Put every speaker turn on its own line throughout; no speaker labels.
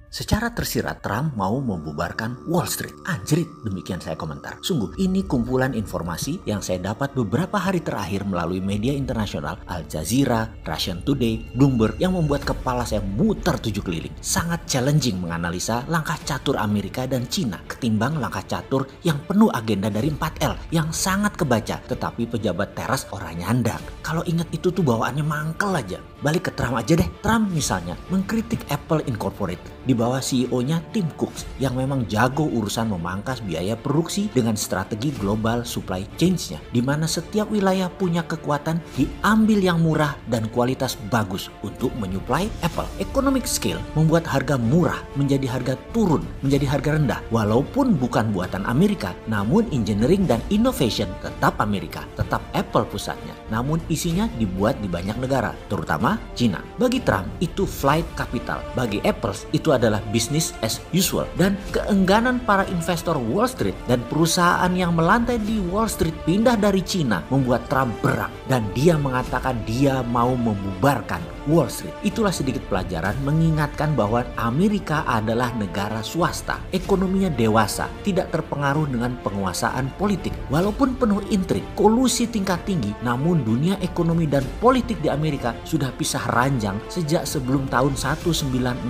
Secara tersirat, Trump mau membubarkan Wall Street. Anjrit, demikian saya komentar. Sungguh, ini kumpulan informasi yang saya dapat beberapa hari terakhir melalui media internasional Al Jazeera, Russian Today, Bloomberg yang membuat kepala saya muter 7 keliling. Sangat challenging menganalisa langkah catur Amerika dan Cina ketimbang langkah catur yang penuh agenda dari 4L yang sangat kebaca, tetapi pejabat teras orang nyandak. Kalau ingat itu tuh bawaannya mangkel aja. Balik ke Trump aja deh. Trump misalnya mengkritik Apple Incorporated di bawah CEO-nya Tim Cook yang memang jago urusan memangkas biaya produksi dengan strategi global supply chain-nya, di mana setiap wilayah punya kekuatan diambil yang murah dan kualitas bagus untuk menyuplai Apple. Economic scale membuat harga murah menjadi harga turun, menjadi harga rendah. Walaupun bukan buatan Amerika, namun engineering dan innovation tetap Amerika, tetap Apple pusatnya. Namun isinya dibuat di banyak negara, terutama Cina. Bagi Trump itu flight capital, bagi Apple itu adalah business as usual. Dan keengganan para investor Wall Street dan perusahaan yang melantai di Wall Street pindah dari Cina membuat Trump berak. Dan dia mengatakan dia mau membubarkan Wall Street. Itulah sedikit pelajaran mengingatkan bahwa Amerika adalah negara swasta. Ekonominya dewasa, tidak terpengaruh dengan penguasaan politik. Walaupun penuh intrik, kolusi tingkat tinggi, namun dunia ekonomi dan politik di Amerika sudah pisah ranjang sejak sebelum tahun 1900.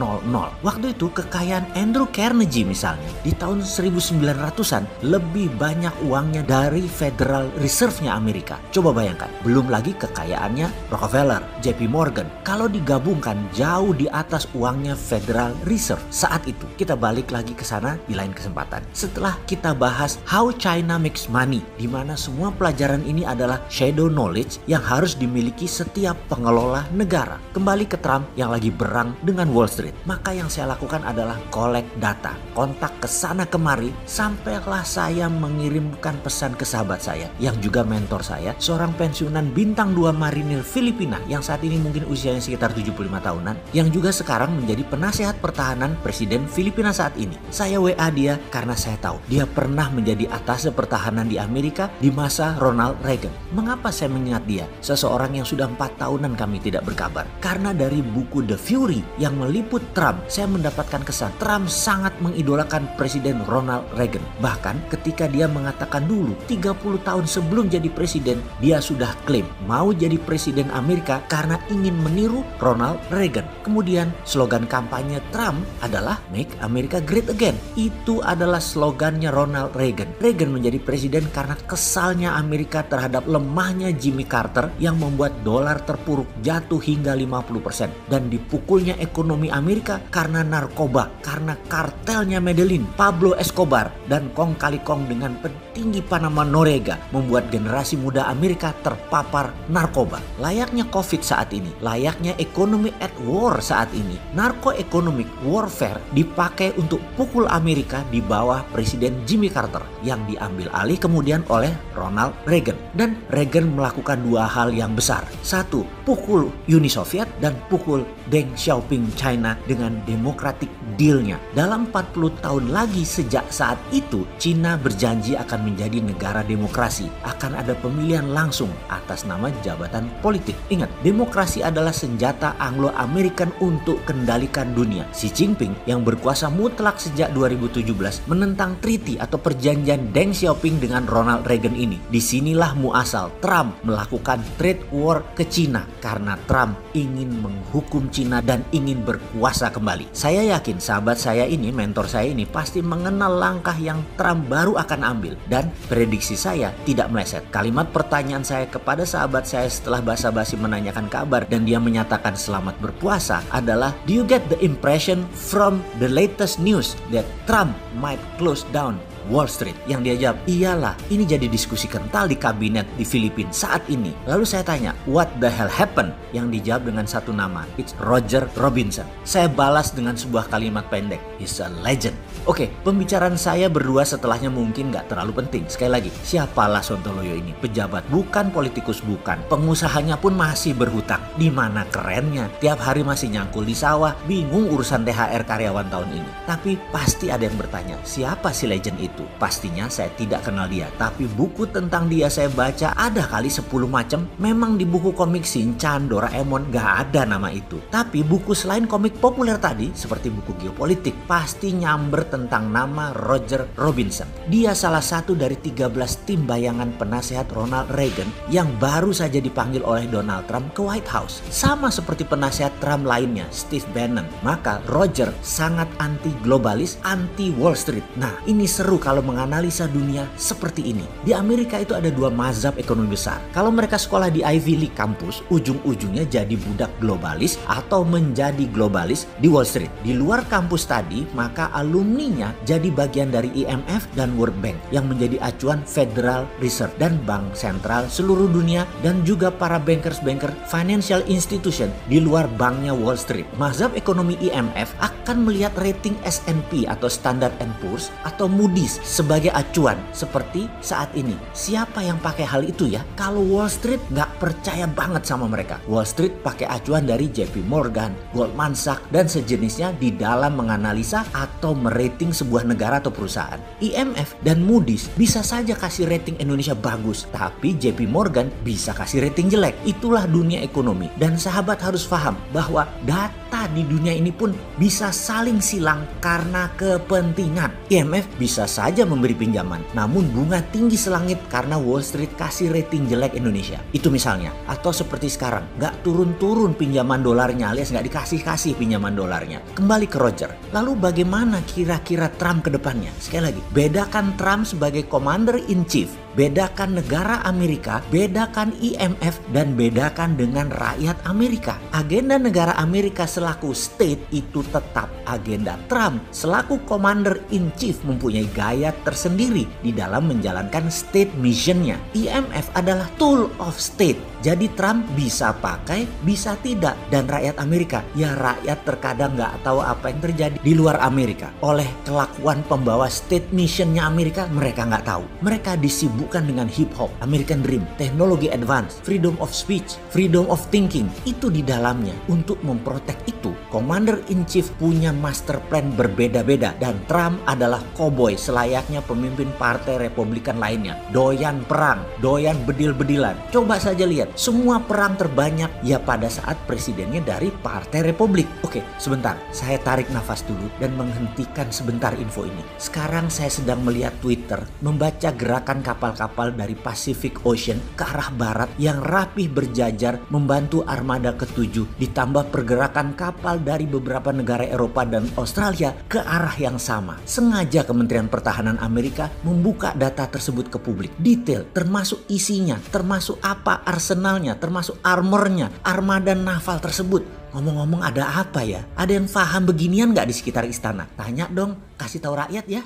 Waktu itu kekayaan Andrew Carnegie misalnya di tahun 1900-an lebih banyak uangnya dari Federal Reserve-nya Amerika. Coba bayangkan, belum lagi kekayaannya Rockefeller, JP Morgan. Kalau digabungkan jauh di atas uangnya Federal Reserve saat itu. Kita balik lagi ke sana di lain kesempatan. Setelah kita bahas How China Makes Money, di mana semua pelajaran ini adalah shadow knowledge yang harus dimiliki setiap pengelola negara. Kembali ke Trump yang lagi berang dengan Wall Street. Maka yang saya lakukan adalah collect data, kontak ke sana kemari, sampailah saya mengirimkan pesan ke sahabat saya yang juga mentor saya, seorang pensiunan bintang 2 marinir Filipina yang saat ini mungkin usianya sekitar 75 tahunan, yang juga sekarang menjadi penasehat pertahanan Presiden Filipina saat ini. Saya WA dia karena saya tahu dia pernah menjadi atase pertahanan di Amerika di masa Ronald Reagan. Mengapa saya mengingat dia? Seseorang yang sudah 4 tahunan kami tidak berkabar. Karena dari buku The Fury yang meliput Trump, saya mendapatkan kesan Trump sangat mengidolakan Presiden Ronald Reagan. Bahkan ketika dia mengatakan dulu 30 tahun sebelum jadi presiden, dia sudah klaim mau jadi presiden Amerika karena ingin meniru Ronald Reagan. Kemudian slogan kampanye Trump adalah Make America Great Again. Itu adalah slogannya Ronald Reagan. Reagan menjadi presiden karena kesalnya Amerika terhadap lemahnya Jimmy Carter yang membuat dolar terpuruk jatuh hingga 50% dan dipukulnya ekonomi Amerika karena narkoba, karena kartelnya Medellin, Pablo Escobar dan kong kali kong dengan petinggi Panama Noriega membuat generasi muda Amerika terpapar narkoba. Layaknya COVID saat ini, layaknya ekonomi at war saat ini, narco-economic warfare dipakai untuk pukul Amerika di bawah Presiden Jimmy Carter yang diambil alih kemudian oleh Ronald Reagan. Dan Reagan melakukan 2 hal yang besar. 1, pukul Uni Soviet dan pukul Deng Xiaoping China dengan Democratic Deal-nya. Dalam 40 tahun lagi sejak saat itu, Cina berjanji akan menjadi negara demokrasi. Akan ada pemilihan langsung atas nama jabatan politik. Ingat, demokrasi adalah senjata Anglo-American untuk kendalikan dunia. Xi Jinping yang berkuasa mutlak sejak 2017 menentang treaty atau perjanjian Deng Xiaoping dengan Ronald Reagan ini. Disinilah muasal Trump melakukan trade war ke Cina karena Trump ingin menghukum Cina dan ingin berkuasa kembali. Saya yakin sahabat saya ini, mentor saya ini pasti mengenal langkah yang Trump baru akan ambil dan prediksi saya tidak meleset. Kalimat pertanyaan saya kepada sahabat saya setelah basa-basi menanyakan kabar dan dia menyatakan selamat berpuasa adalah, do you get the impression from the latest news that Trump might close down Wall Street? Yang dia jawab, iyalah, ini jadi diskusi kental di kabinet di Filipina saat ini. Lalu saya tanya, what the hell happened? Yang dijawab dengan satu nama, it's Roger Robinson. Saya balas dengan sebuah kalimat pendek, he's a legend. Oke, pembicaraan saya berdua setelahnya mungkin nggak terlalu penting. Sekali lagi, siapalah Sontoloyo ini? Pejabat bukan, politikus bukan, pengusahanya pun masih berhutang. Di mana kerennya? Tiap hari masih nyangkul di sawah, bingung urusan THR karyawan tahun ini. Tapi pasti ada yang bertanya, siapa si legend itu? Pastinya saya tidak kenal dia, tapi buku tentang dia saya baca ada kali 10 macam. Memang di buku komik Shinchan, Doraemon nggak ada nama itu. Tapi buku selain komik populer tadi, seperti buku geopolitik, pasti nyamber tentang nama Roger Robinson. Dia salah satu dari 13 tim bayangan penasehat Ronald Reagan yang baru saja dipanggil oleh Donald Trump ke White House. Sama seperti penasehat Trump lainnya, Steve Bannon. Maka Roger sangat anti globalis, anti Wall Street. Nah, ini seru kalau menganalisa dunia seperti ini. Di Amerika itu ada dua mazhab ekonomi besar. Kalau mereka sekolah di Ivy League kampus, ujung-ujungnya jadi budak globalis atau menjadi globalis di Wall Street. Di luar kampus tadi, maka alumninya jadi bagian dari IMF dan World Bank yang menjadi acuan Federal Reserve dan Bank Sentral seluruh dunia, dan juga para bankers-banker financial institution di luar banknya Wall Street. Mazhab ekonomi IMF akan melihat rating S&P atau Standard & Poor's atau Moody's sebagai acuan. Seperti saat ini, siapa yang pakai hal itu ya? Kalau Wall Street nggak percaya banget sama mereka. Wall Street pakai acuan dari JP Morgan, Goldman Sachs, dan sejenisnya di dalam menganalisa atau merating sebuah negara atau perusahaan. IMF dan Moody's bisa saja kasih rating Indonesia bagus, tapi JP Morgan bisa kasih rating jelek. Itulah dunia ekonomi. Dan sahabat harus paham bahwa data di dunia ini pun bisa saling silang karena kepentingan. IMF bisa saja memberi pinjaman, namun bunga tinggi selangit karena Wall Street kasih rating jelek Indonesia. Itu misalnya. Atau seperti sekarang, nggak turun-turun pinjaman dolarnya alias nggak dikasih-kasih pinjaman dolarnya. Kembali ke Roger. Lalu bagaimana kira-kira Trump ke depannya? Sekali lagi, bedakan Trump sebagai Commander in Chief, bedakan negara Amerika, bedakan IMF, dan bedakan dengan rakyat Amerika. Agenda negara Amerika selaku state itu tetap. Agenda Trump selaku Commander in Chief mempunyai gaya tersendiri di dalam menjalankan state missionnya. IMF adalah tool of state. Jadi Trump bisa pakai, bisa tidak. Dan rakyat Amerika, ya rakyat terkadang nggak tahu apa yang terjadi di luar Amerika. Oleh kelakuan pembawa state missionnya Amerika, mereka nggak tahu. Mereka disibukkan dengan hip hop, American Dream, teknologi advance, freedom of speech, freedom of thinking. Itu di dalamnya. Untuk memprotek itu, Commander in Chief punya master plan berbeda-beda. Dan Trump adalah cowboy selayaknya pemimpin partai Republikan lainnya. Doyan perang, doyan bedil-bedilan. Coba saja lihat, semua perang terbanyak ya pada saat presidennya dari Partai Republik. Oke, sebentar, saya tarik nafas dulu dan menghentikan sebentar info ini. Sekarang saya sedang melihat Twitter, membaca gerakan kapal-kapal dari Pacific Ocean ke arah barat yang rapih berjajar membantu armada ke-7, ditambah pergerakan kapal dari beberapa negara Eropa dan Australia ke arah yang sama. Sengaja Kementerian Pertahanan Amerika membuka data tersebut ke publik, detail, termasuk isinya, termasuk apa arsenalnya, termasuk armornya, armada naval tersebut. Ngomong-ngomong, ada apa ya? Ada yang paham beginian nggak di sekitar istana? Tanya dong, kasih tahu rakyat ya.